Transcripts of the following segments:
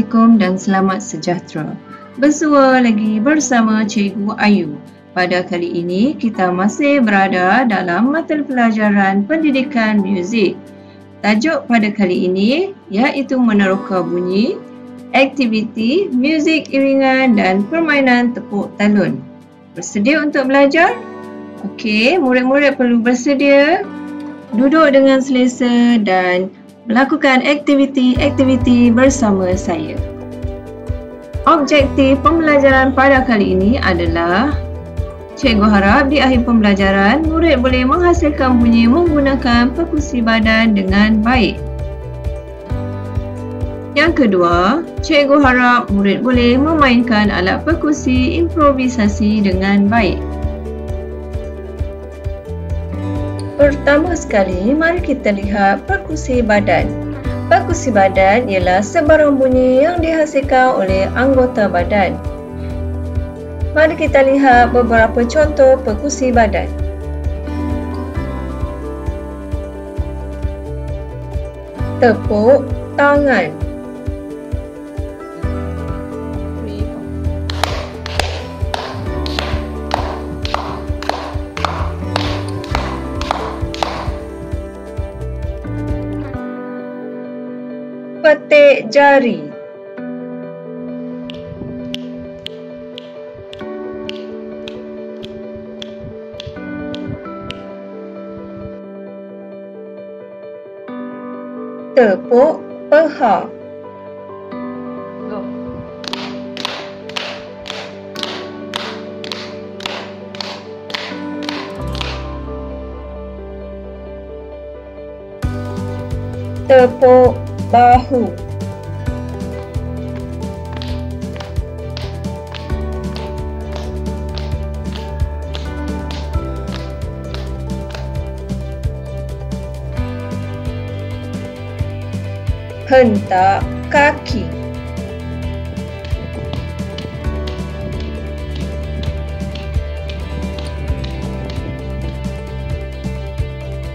Assalamualaikum dan selamat sejahtera. Bersua lagi bersama Cikgu Ayu. Pada kali ini kita masih berada dalam mata pelajaran pendidikan muzik. Tajuk pada kali ini iaitu meneroka bunyi, aktiviti, muzik iringan dan permainan tepuk talun. Bersedia untuk belajar? Okey, murid-murid perlu bersedia duduk dengan selesa dan melakukan aktiviti-aktiviti bersama saya. Objektif pembelajaran pada kali ini adalah cikgu harap di akhir pembelajaran murid boleh menghasilkan bunyi menggunakan perkusi badan dengan baik. Yang kedua, cikgu harap murid boleh memainkan alat perkusi improvisasi dengan baik. Pertama sekali, mari kita lihat perkusi badan. Perkusi badan ialah sebarang bunyi yang dihasilkan oleh anggota badan. Mari kita lihat beberapa contoh perkusi badan. Tepuk tangan. Petik jari. Tepuk paha. Tepuk bahu. Hentak kaki.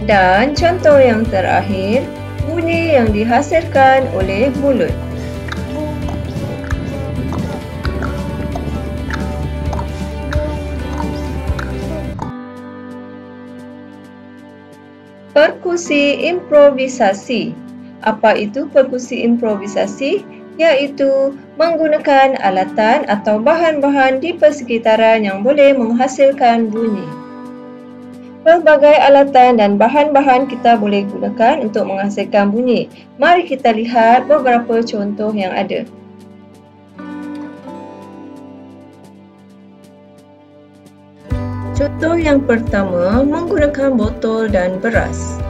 Dan contoh yang terakhir, bunyi yang dihasilkan oleh mulut. Perkusi improvisasi. Apa itu perkusi improvisasi? Iaitu menggunakan alatan atau bahan-bahan di persekitaran yang boleh menghasilkan bunyi. Pelbagai alatan dan bahan-bahan kita boleh gunakan untuk menghasilkan bunyi. Mari kita lihat beberapa contoh yang ada. Contoh yang pertama, menggunakan botol dan beras.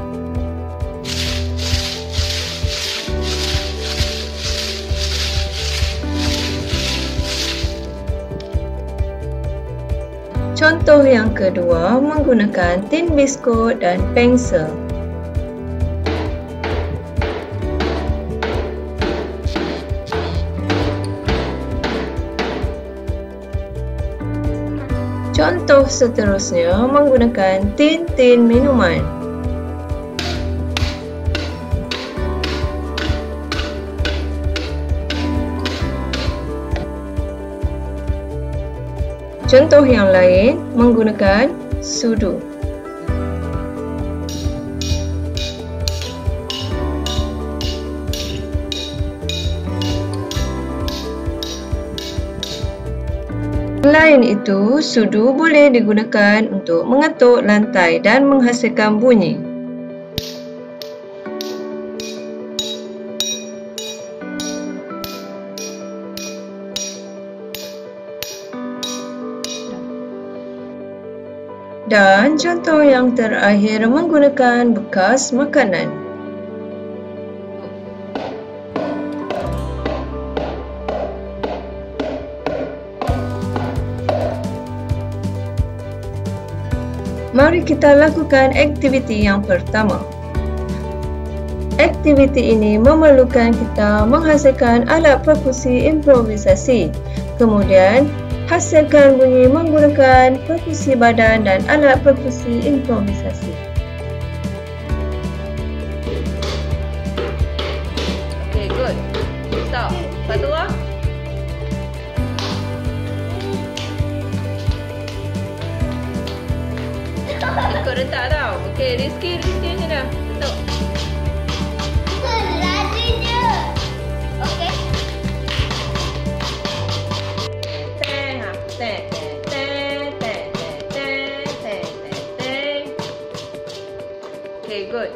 Contoh yang kedua, menggunakan tin biskut dan pensel. Contoh seterusnya, menggunakan tin minuman. Contoh yang lain, menggunakan sudu. Selain itu, sudu boleh digunakan untuk mengetuk lantai dan menghasilkan bunyi. Dan contoh yang terakhir, menggunakan bekas makanan. Mari kita lakukan aktiviti yang pertama. Aktiviti ini memerlukan kita menghasilkan alat perkusi improvisasi. Kemudian, hasilkan bunyi menggunakan perkusi badan dan alat perkusi improvisasi. Okay, good. Stop. Satu Ikut rentak tau. Okey, Rizky macam dah. Bentuk. Lari je. Okey. Teng, teng, teng, teng, teng, teng, teng. Okey, good.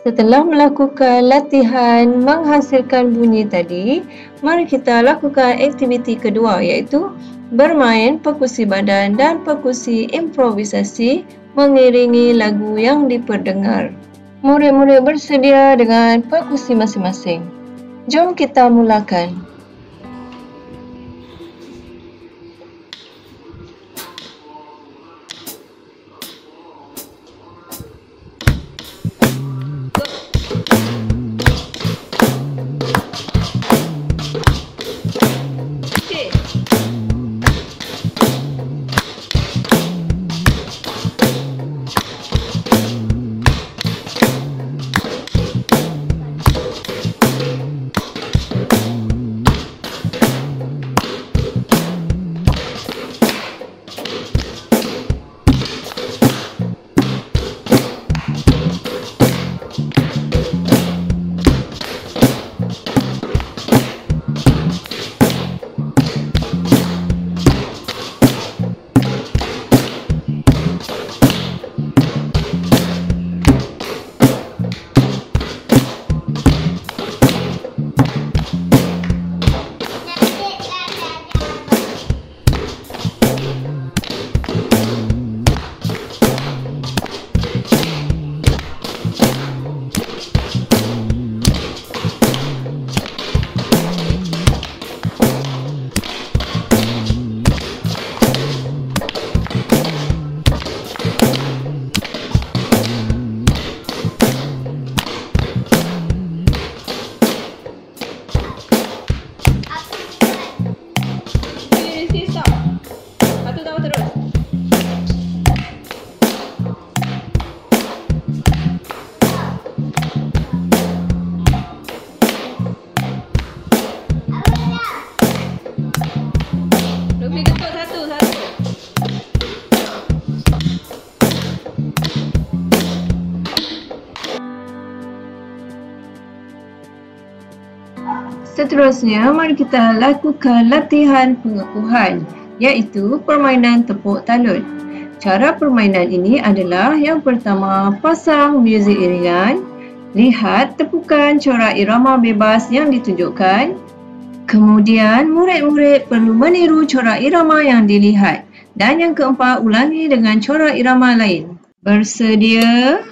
Setelah melakukan latihan menghasilkan bunyi tadi, mari kita lakukan aktiviti kedua iaitu bermain perkusi badan dan perkusi improvisasi mengiringi lagu yang diperdengar. Murid-murid bersedia dengan perkusi masing-masing. Jom kita mulakan. Seterusnya, mari kita lakukan latihan pengukuhan iaitu permainan tepuk talun. Cara permainan ini adalah yang pertama, pasang muzik iringan, lihat tepukan corak irama bebas yang ditunjukkan. Kemudian, murid-murid perlu meniru corak irama yang dilihat. Dan yang keempat, ulangi dengan corak irama lain. Bersedia?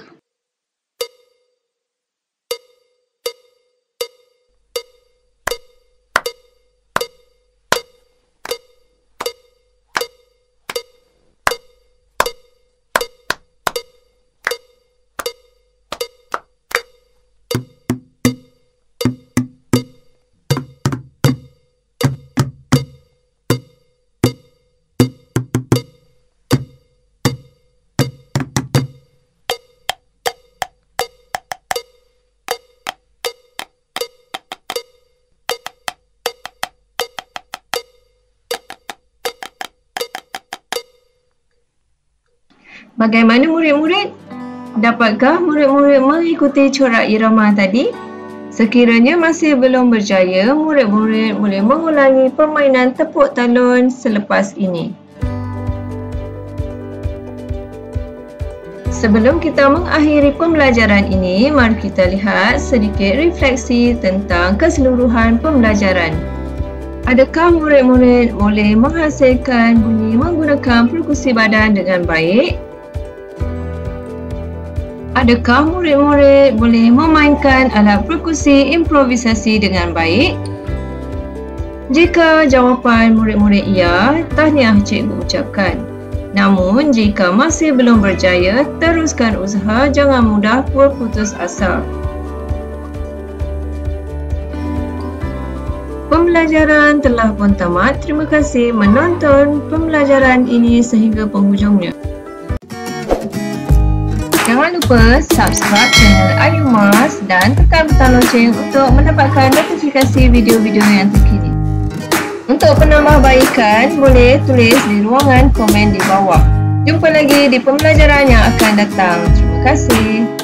Bagaimana murid-murid? Dapatkah murid-murid mengikuti corak irama tadi? Sekiranya masih belum berjaya, murid-murid boleh mengulangi permainan tepuk talun selepas ini. Sebelum kita mengakhiri pembelajaran ini, mari kita lihat sedikit refleksi tentang keseluruhan pembelajaran. Adakah murid-murid boleh menghasilkan bunyi menggunakan perkusi badan dengan baik? Adakah murid-murid boleh memainkan alat perkusi improvisasi dengan baik? Jika jawapan murid-murid ya, tahniah cikgu ucapkan. Namun, jika masih belum berjaya, teruskan usaha, jangan mudah berputus asa. Pembelajaran telah pun tamat. Terima kasih menonton pembelajaran ini sehingga penghujungnya. Jangan lupa subscribe channel Ayu Mas dan tekan butang loceng untuk mendapatkan notifikasi video-video yang terkini. Untuk penambahbaikan, boleh tulis di ruangan komen di bawah. Jumpa lagi di pembelajaran yang akan datang. Terima kasih.